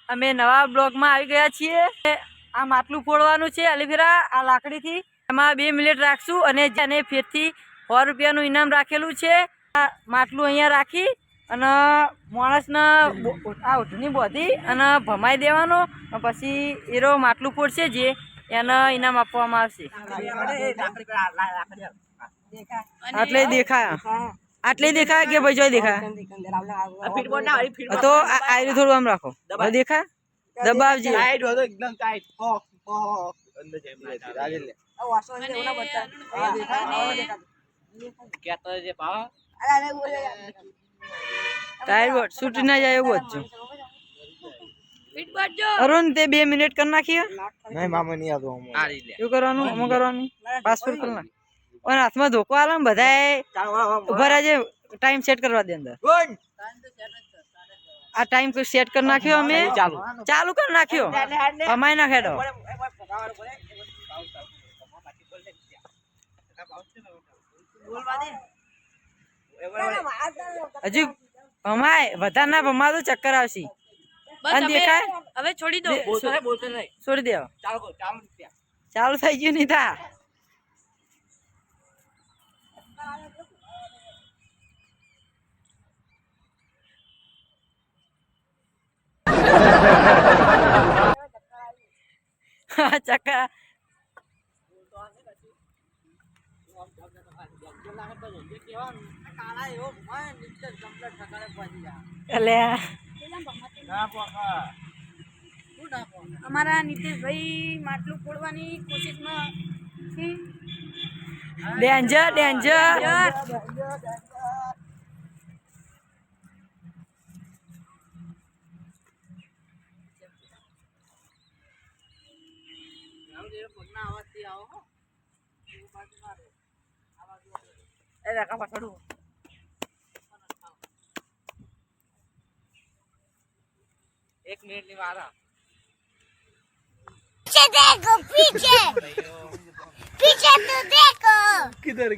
અમે નવા બ્લોગમાં આવી ગયા છીએ। આ માટલું ફોડવાનું છે અલીફેરા આ લાકડીથી। એમાં 2 મિનિટ રાખશું અને ફેરથી 100 રૂપિયાનું ઇનામ રાખેલું છે। આ માટલું અહીંયા રાખી અને માણસને આ ઉઠની બોધી અને ભમાઈ દેવાનો પછી એરો માટલું ફોડશે જે એને ઇનામ આપવામાં આવશે। આટલે દેખાય આટલે દેખાય કે ભાઈ જોઈ દેખાય તો આયરું થોડું આમ રાખો દેખાય દબાવજી एकदम टाइट अंदर जाए क्या तो जे पाव टायर बोट शूट ना जाए वो जो अरुण ते 2 मिनिट कर नाखियो नहीं मामा नहीं आ दो क्यों करवानु हम करवानु पासपोर्ट करना और हाथ में धोको आलम बधाए ऊपर आज टाइम सेट करवा दे अंदर आ टाइम को सेट कर नाखियो हमें चालू कर नाखियो हमारे ना खेड़ो हजू हमारे बता ना भमा तो चक्कर आवसी बस देखाय હવે છોડી દો બોલતે નહીં છોડી દો ચાલુ થઈ ગયું નહીં થા ચક્કર हमारा नीतीश भाई માટલું ફોડવાની કોશિશમાં છે। डेंजर डेंजर एक मिनट नहीं मारा पीछे देखो पीछे पीछे तो देखो किधर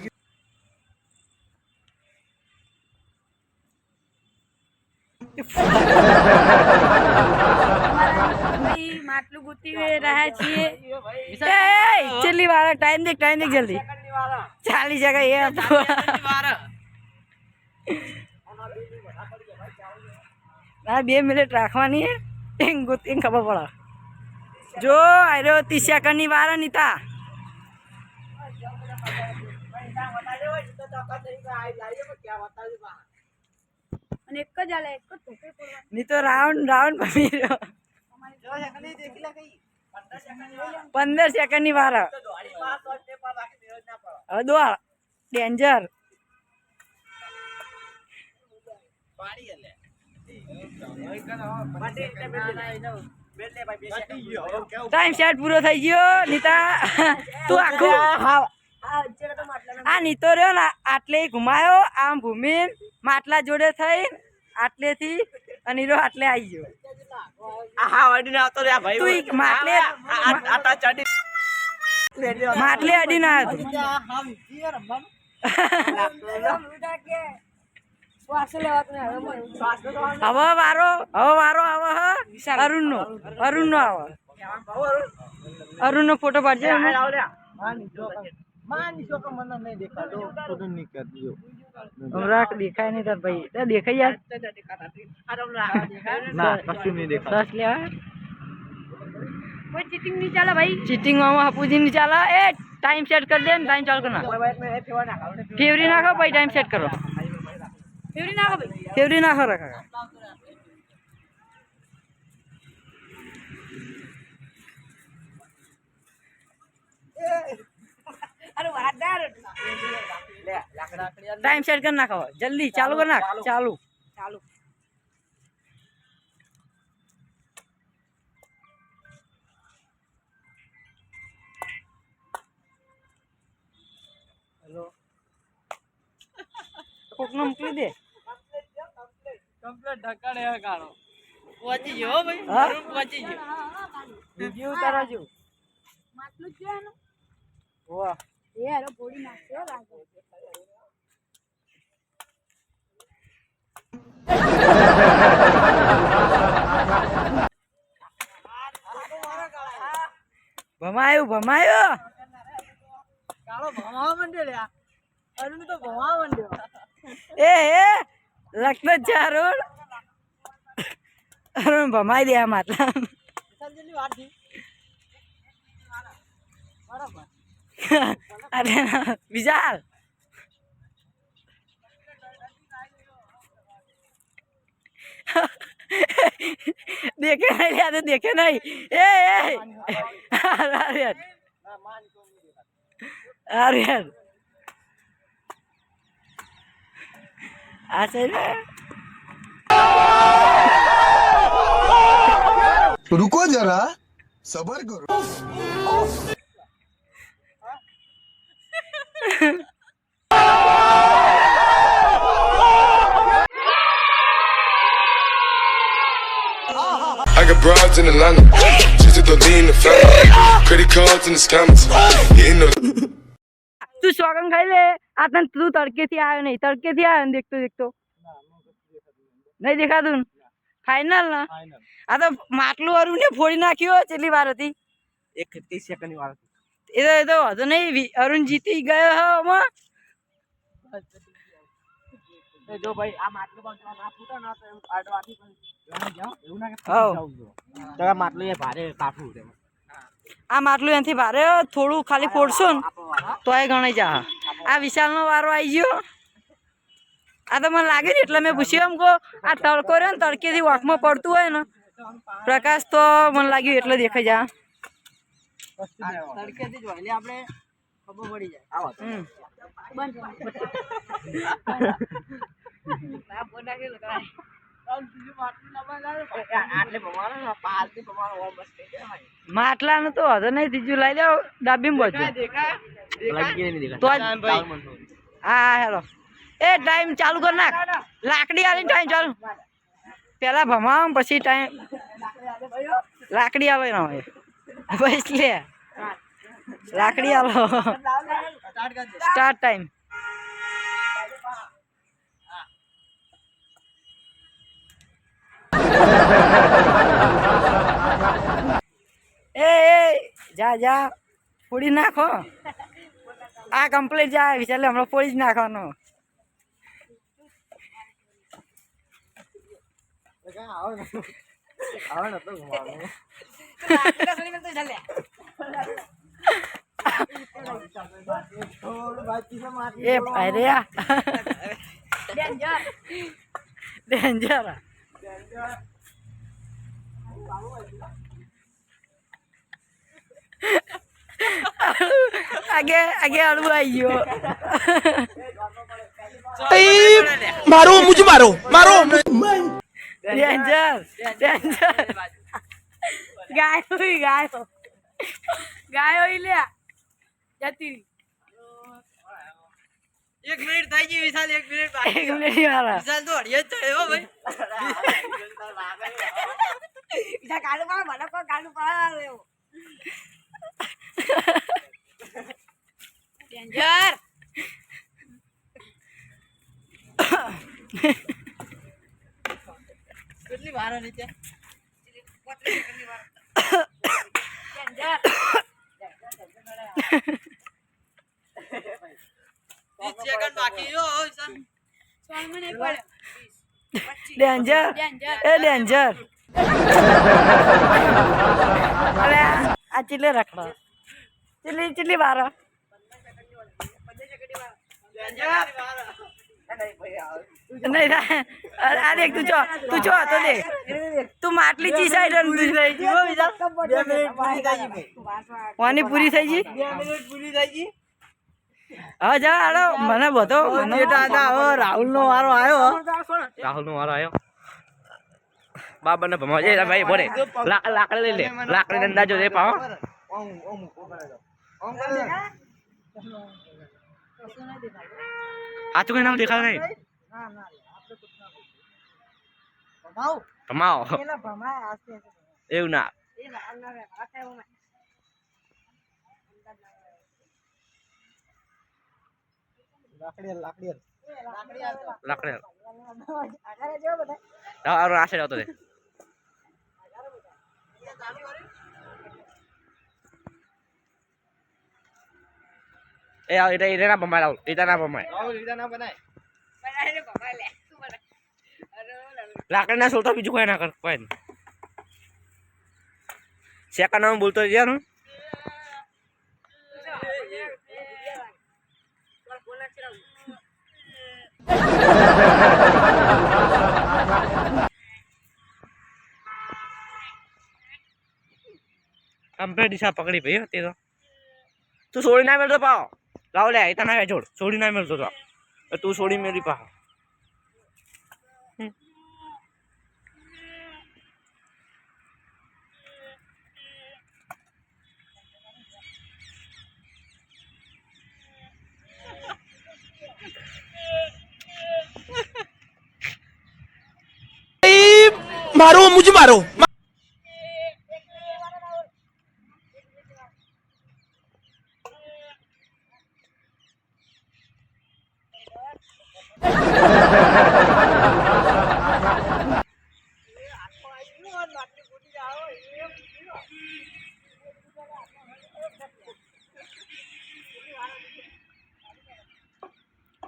भाई માટલું ગુતી રહ્યા છીએ। चली वाला टाइम देख जल्दी 40 जगह ये आ 2 मिनिट રાખવાની હે ગુતી ખબર પડે જો આરો 30 સેકન્ડ ની વાર નીતા અને એક જ આલે એક જ ધોકે પડવા ની તો રાઉન્ડ ભમી રહ્યો 15 સેકન્ડ ની વાર હવે દોડ ડેન્જર टाइम सेट पूरा થઈ ગયો નીતા તું આખું આ નીતો રહ્યો ને આટલે ઘુમાયો આમ ભૂમિન માટલા જોડે થઈ આટલેથી અને હીરો આટલે આવી ગયો હા વાડી ના આવતો રે ભાઈ તું માટલે આટા ચડી માટલે અડી ના હતું હવે વારો આવે અરુણ નો આવે अरुण नो फोटो पाड़ जाए राख दिखाई नहीं था भाई तो देखा यार कोई चीटिंग नहीं चला भाई चीटिंग मामा हापूजी नहीं चला ए टाइम सेट कर दे टाइम चालू करना फेवरी ना खाओ भाई टाइम सेट करो फेवरी ना भाई फेवरी ना खा रखा अरे वादार टाइम सेट करना खाओ जल्दी चालू करना चालू चालू हेलो कोकनो मोकली दे कंप्लीट ढकाड़े है गाड़ो पहुंची गयो भाई अरुण पहुंची गयो वीडियो उतारा जो માટલું જ છે वाह એ અરે બોડી નાખ્યો લાગે ભમાયો કાળો ભમાવા માંડ્યો લ્યા. અરુણ તો ભમાવા માંડ્યો. એ લખતો જ છે અરુણ. અરુણ ભમાઈ દે આ માટલા. વિશાલજીની વાત થી. બરાબર. અરે વિશાલ देखे नहीं लिया तो देखे नहीं ए अरे अरे ऐसे रुको जरा सबर करो I got broads in Atlanta, just to lean the family, credit cards in the scammers, hitting the तू सोगन खाई ले आता तू तड़के थी आयो नहीं तड़के थी आयो देखतो देखतो नहीं देखा तू फाइनल ना आ तो માટલું અરુણ ને ફોડી નાખ્યો કેટલી વાર હતી 30 સેકન્ડ ની વાર એ તો હતો નહીં અરુણ જીતી ગયો હો માં જો ભાઈ આ માટલું પણ ના ફૂટે ના તો આડો આથી એવું ના કે હાઉ તો માટલું એ ભારે કાઠું છે આ માટલું એનથી ભારે થોડું ખાલી ફોડશો ને તોય ગણાઈ જા આ વિશાલનો વારો આવી ગયો આ તો મને લાગે ને એટલે મેં પૂછ્યું એમ કહો આ તડકો રહ્યો ને તડકેથી વાંકમાં પડતું હોય ને પ્રકાશ તો મને લાગ્યું એટલે દેખાઈ જા તડકેથી જોઈ લે આપણે ખબર પડી જાય આવો માટલાનું તો હતો નહીં ત્રીજું લઈ જાઓ ડાબી બધું તો હા હેલો એ ટાઈમ ચાલુ કર નાખ લાકડી આલી ટાઈમ ચાલુ પેલા ભમાવ પછી ટાઈમ લાકડી આવે ના હોય બસ લે લાકડી આલો સ્ટાર્ટ ટાઈમ એ જા જા ફોડી નાખો આ કમ્પ્લીટ જાય વિચાર હમણાં ફોડી જ નાખવાનો એ ભાઈ ડેન્જર આગે આગે અડવું આવી ગયો मारो मुझे मारो मारो ડેન્જર ડેન્જર ગાયો ગાયો ગાયો લે જતી 1 મિનિટ થઈ ગઈ વિશાલ 1 મિનિટ બાકી 1 મિનિટ વાળા વિશાલ તો હડિયો જ ચડ્યો ભાઈ બીજા કાળું પાડો મને કોઈ કાળું પાડો લેવો ડેન્જર કેટલી વાર નીચે 30 સેકન્ડ બાકી જો વિશાલ ડેન્જર એ ડેન્જર અરે આ ચીલે રખડો ચીલી ચીલી વાર નહીં આ દેખ તું ચો તો દેખ તું માટલી ચી સાઈડ તું લઈ ગયો વિશાલ 2 મિનિટ પૂરી થઈ ગઈ વાની પૂરી થઈ ગઈ 2 મિનિટ પૂરી થઈ ગઈ હા જા હાલો મને બધો રાહુલ નો વારો આવ્યો રાહુલ નો વારો આવ્યો બાબા ને ભમા જઈ ભાઈ બોલે લાકડી લઈ લે લાકડી અંદાજો દે પાવ આ તો કઈ નામ દેખાય નહીં ભમાઓ એવું ના લાકડી આશે આવતો દે એ એટલે ના ભમાય રાહુલ એટલે ના ભમાય રાહુલ લીધા ના બનાય બનાવીને ભમાઈ લે શું બનાય લાકડી ના સોલતા બીજું કોઈ ના કર કોઈ નહીં સેકન્ડ નામ બોલતો યાર હું કમ્પ્લીટ દિશા પકડી ભાઈ તે તો તું છોડી ના મેળતો પાવ રાહુલ એ તને જોડ છોડી ના મેળતો તો તું છોડી મેળી પાવ मारो मुझे मारो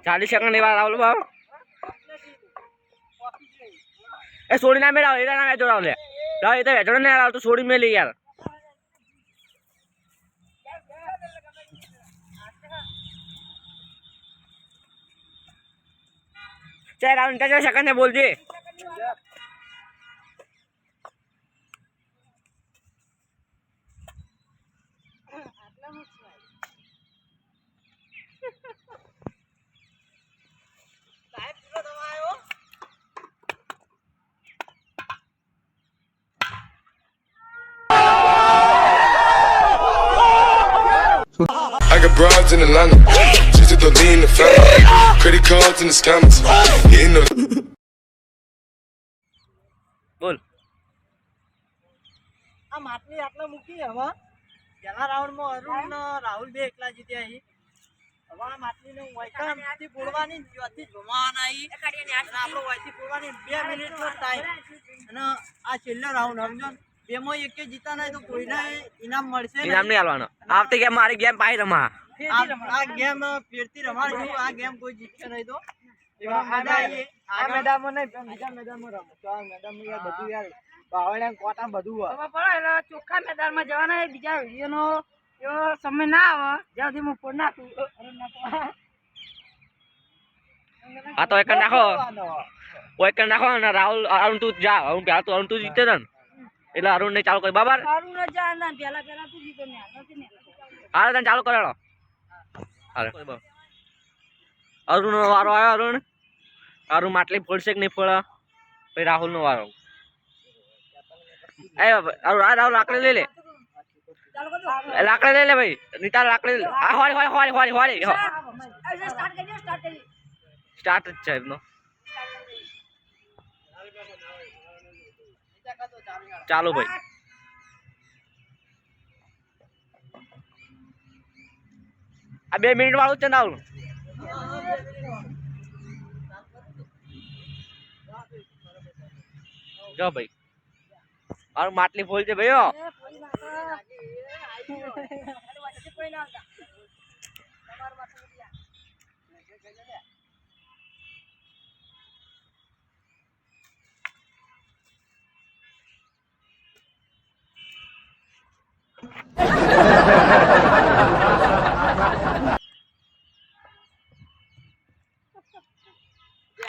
चालीस सेकंड बाद राहुल बाबू ए सोडी ना मेरा इधर ना जोड़ा ले राहुल इधर जोड़ नहीं राहुल तो सोडी में ले यार चाहे राहुल इनका सेकंड है बोल जी I got broads in Atlanta, just to lean in the family. Credit cards and the scammers, hitting the बोल આ માટલી આટલા મૂકી હવે પહેલા રાઉન્ડમાં અરુણ ને રાહુલ બે એકલા જીત્યા અહીં હવે આ માટલીને વૈકામથી ફોડવાની ત્યાંથી જ ભમાવાના અહીં અને આપણે વૈથી ફોડવાની 2 મિનિટનો ટાઈમ અને આ છેલ્લો રાઉન્ડ સમજો ને બેમાં એકે જીતા નહીં તો કોઈને ઇનામ મળશે इनाम नहीं आलवाना आपते क्या मारी गेम पाई रमा આ ગેમ ફેરથી રમાડશું આ ગેમ કોઈ જીતશે નહીં તો એમાં મજા આવી આ મેદાનમાં નહીં બીજા મેદાનમાં રમો તો આ મેદાનમાં યાર બધું યાર બાવળિયા કોટા બધું હોય ખબર પડે એટલે ચોખ્ખા મેદાનમાં જવાના એ બીજા વિડીયોનો એવો સમય ના આવે જ્યાં સુધી હું ફોન નાખું हाँ तो एक नाखो वो एक नाखो ना राहुल अरुण तू जा अरुण क्या तो अरुण तू जीते ना એટલે અરુણ ને ચાલુ કરી બાબર સારું ન જા ના પેલા પેલા તું જીતો ને નથી ને હાલે તને ચાલુ કરાડો હાલે અરુણ નો વારો આવ્યો અરુણ માટલી ફોડશે કે નહીં ફોડા પછી રાહુલ નો વારો એ અરુણ આ રાહુલ લાકડી લઈ લે લાકડી લઈ લે ભાઈ નીતા લાકડી લે આ હોરી હોરી હોરી હોરી હોરી સ્ટાર્ટ કરી દો સ્ટાર્ટ કરી સ્ટાર્ટ જ છે એમનો ચાલો ભાઈ આ 2 મિનિટ વાળું છે ને રાહુલ જો ભાઈ और માટલી ફોલ છે ભાઈઓ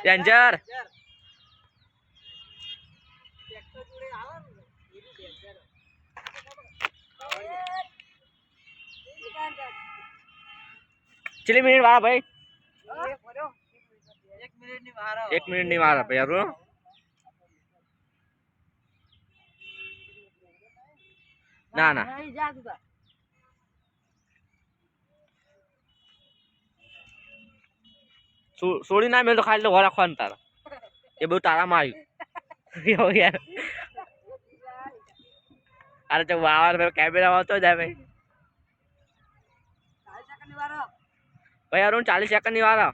डेंजर चलिए मिनट वाला भाई 1 मिनट नहीं मारा भाई यार ना ना જા તું તાર સોડી ના મેં તો ખાલી વરા ખોન તારા એ બધું તારામાં આવ્યું યાર અરે તો વાવા કેમેરા આવતો જાય ભાઈ ભાઈ અરુણ 40 સેકન્ડ ની વાળા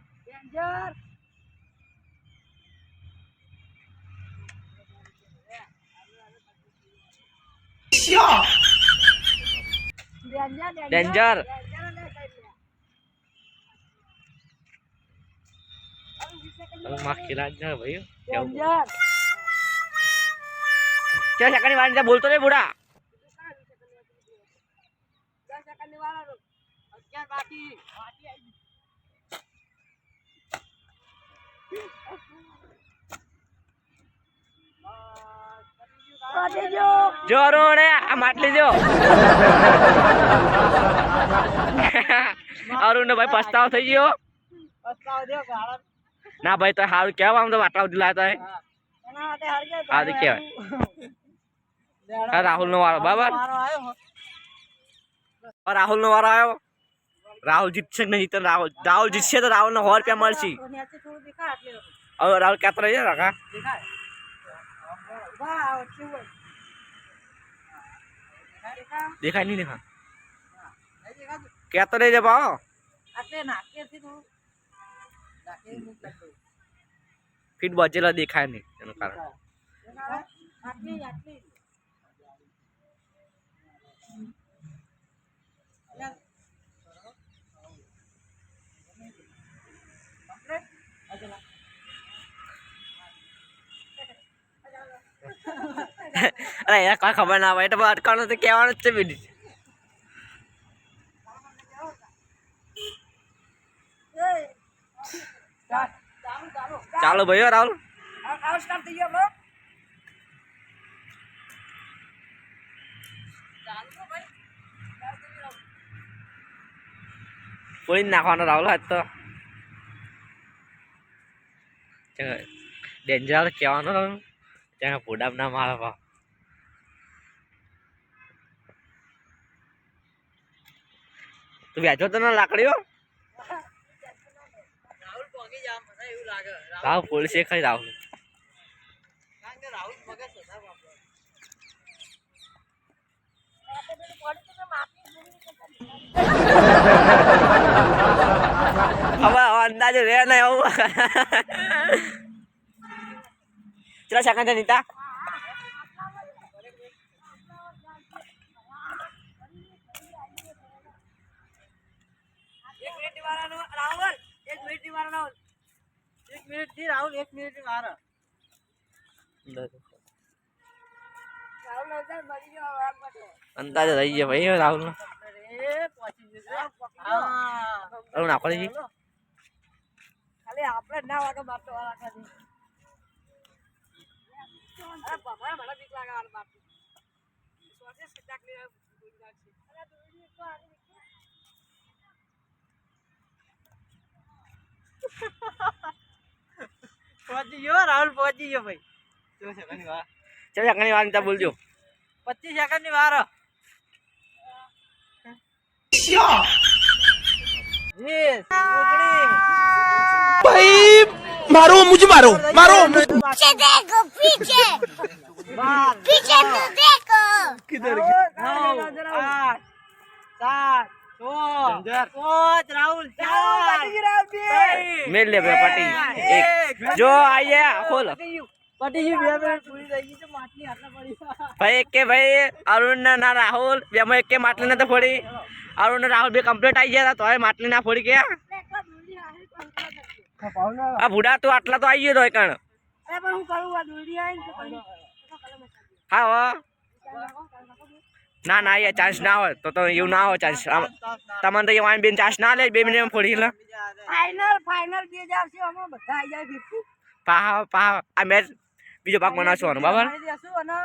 ડેન્જર डेंजर માં ખીલા જ ભાઈ ડેન્જર. ચાલ સેકન્ડ વાર બોલતો રે બુડા 10 સેકન્ડની વાર આલો. 11 બાકી કાઢી જો. જો અરુણ આ માટલી જો અરુણ ને ભાઈ પસ્તાવો થઈ ગયો પસ્તાવ દે ગાળા ના ભાઈ તો સારું કેવા આમ તો આટલા સુધી લાતા હે એના માટે હાર ગયા હા તો કેવાય આ રાહુલ નો વારો બરાબર મારો આયો રાહુલ નો વારો આવ્યો રાહુલ જીતશે કે નહીં જીતે રાહુલ જીતશે તો રાહુલ ને 100 રૂપિયા મળશે તો નેચે થોડું દેખાય એટલે હવે રાહુલ કેતો રહી કાકા દેખાય. વાહ કેવું હોય. દેખાય નહીં દેખા નહીં દેખાતું? કેતો રહી છે ભાવ આટલે નાકેથી થોડું નાકે મુક કરતો. ફીટ બચેલા દેખાય નહીં એનું કારણ આટલી આટલી અરે યાર કોઈ ખબર ના હોય તો અટકાવવાનું તો કહેવાનું જ છે બીજી ચાલો ભાઈઓ રાહુલ આવ સ્ટાર્ટ થઈ ગયો લો. પોળી નાખવાનો રાહુલ હાથ તો ડેન્જર કહેવાનું ત્યાં પોડામ ના મારે ભાવ તું વ્યાજો તો ના લાકડીઓ રાહુલ પોગી જા મને એવું લાગે રાહુલ પોલીસ એ ખરી રાહુલ કારણ કે રાહુલ મગજ સદા વાપરે હવે અંદાજે રે ને એવું ચલા સેકન્ડ છે નીતા રાહુલ 1 મિનિટ ની વાર રાહુલ 1 મિનિટ થી રાહુલ 1 મિનિટ ની વાર રાહુલ અંદર મરી ગયો આગ માટે. અંદાજે રહી ગયા ભાઈ રાહુલ નો અરે પહોંચી જશે હા અરે નાખો જી ખાલી આપણે ના વાગે મારતો વાળા ખાલી. અરે ભમરા મને બીક લાગે આ મારતું. સોચે સીધા ક્લિયર બોલી નાખશે. અરે દોડી તો આની પહોંચી ગયો રાહુલ પહોંચી ગયો ભાઈ ચલો સેકન્ડ ની વાર નીતા બોલજો 25 સેકન્ડ ની વાર 20 भाई मारो मुझे मारो मारो पीछे देखो पीछे पीछे तो देखो किधर गया 9 8 7 5 राहुल 4 मेल ले भाई पार्टी एक जो आइए खोल પટી ગઈ 2 મિનિટ પૂરી થઈ ગઈ છે માટલી આટલા પડી ભાઈ કે ભાઈ અરુણ ના રાહુલ બેમાં એક માટલી ના તો ફોડી અરુણ ને રાહુલ બે કમ્પ્લીટ આવી ગયા તો માટલી ના ફોડી ગયા આ ભૂડા તો આટલા તો આવી ગયો તો કણ અરે પણ હું કરું આ દોડી આવીને તો પછી હા હો ના ના એ ચાન્સ ના હોય તો એવું ના હોય ચાન્સ તમને તો એ બેન ચાન્સ ના લે 2 મિનિટ ફોડી લે ફાઇનલ બે જ આવશે અમે બધા આવી જાય ભેગું પા આ મેચ બીજો ભાગ બનાવશું બરાબર મારી દેશું અને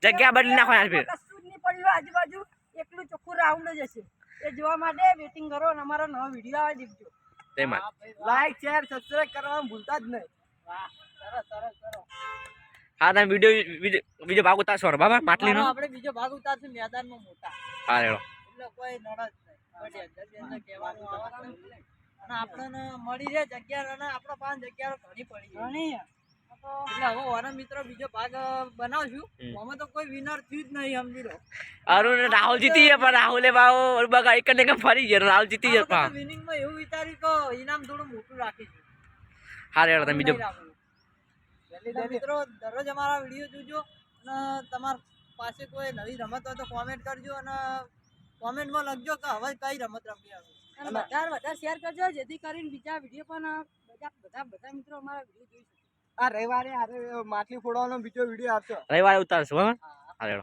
જગ્યા બદલી નાખવાની ફેર કશું જ નહીં પડ્યું આજુબાજુ એકલું ચોખ્ખું રાઉન્ડ જ હશે એ જોવા માટે વેટિંગ કરો અને અમારો નવો વિડીયો આવે દેખજો તેમાં લાઈક શેર સબસ્ક્રાઇબ કરવાનું ભૂલતા જ નહીં વાહ સરસ સરસ સરસ હા તમે બીજો ભાગ ઉતારશો બરાબર માટલીનો આપણે બીજો ભાગ ઉતારશું મેદાનમાં મોટા હા રેડો એટલે કોઈ નડ જ નહીં અંદર કહેવાનું આવે નહીં. અને આપણને મળી રહે જગ્યા અને આપણા પાંચ જગ્યાઓ ઘણી પડી ગઈ ઘણી એટલે હવે ઓના મિત્રો બીજો ભાગ બનાવશું આમાં તો કોઈ વિનર થયું જ નહીં સમજી લો અરુણ રાહુલ જીતી ગયા પણ રાહુલે ભાવ બગા એક ને ફરી ગયા રાહુલ જીતી ગયા પા વિનિંગમાં એવું વિચાર્યું કે ઇનામ થોડું મોટું રાખીશું હા રેડો તમે બીજો એટલે મિત્રો દરરોજ અમારા વિડીયો જોજો અને તમારા પાસે કોઈ નવી રમત હોય તો કોમેન્ટ કરજો અને કોમેન્ટમાં લખજો કે હવે કઈ રમત રમીએ અમે. અને વધારે શેર કરજો જેથી કરીને બીજા વિડીયો પણ બધા મિત્રો અમારા વિડીયો જોઈ શકે. આ રવિવારે માછલી ફોડવાનો બીજો વિડીયો આવશે. રવિવારે ઉતારશું હા. હાલો.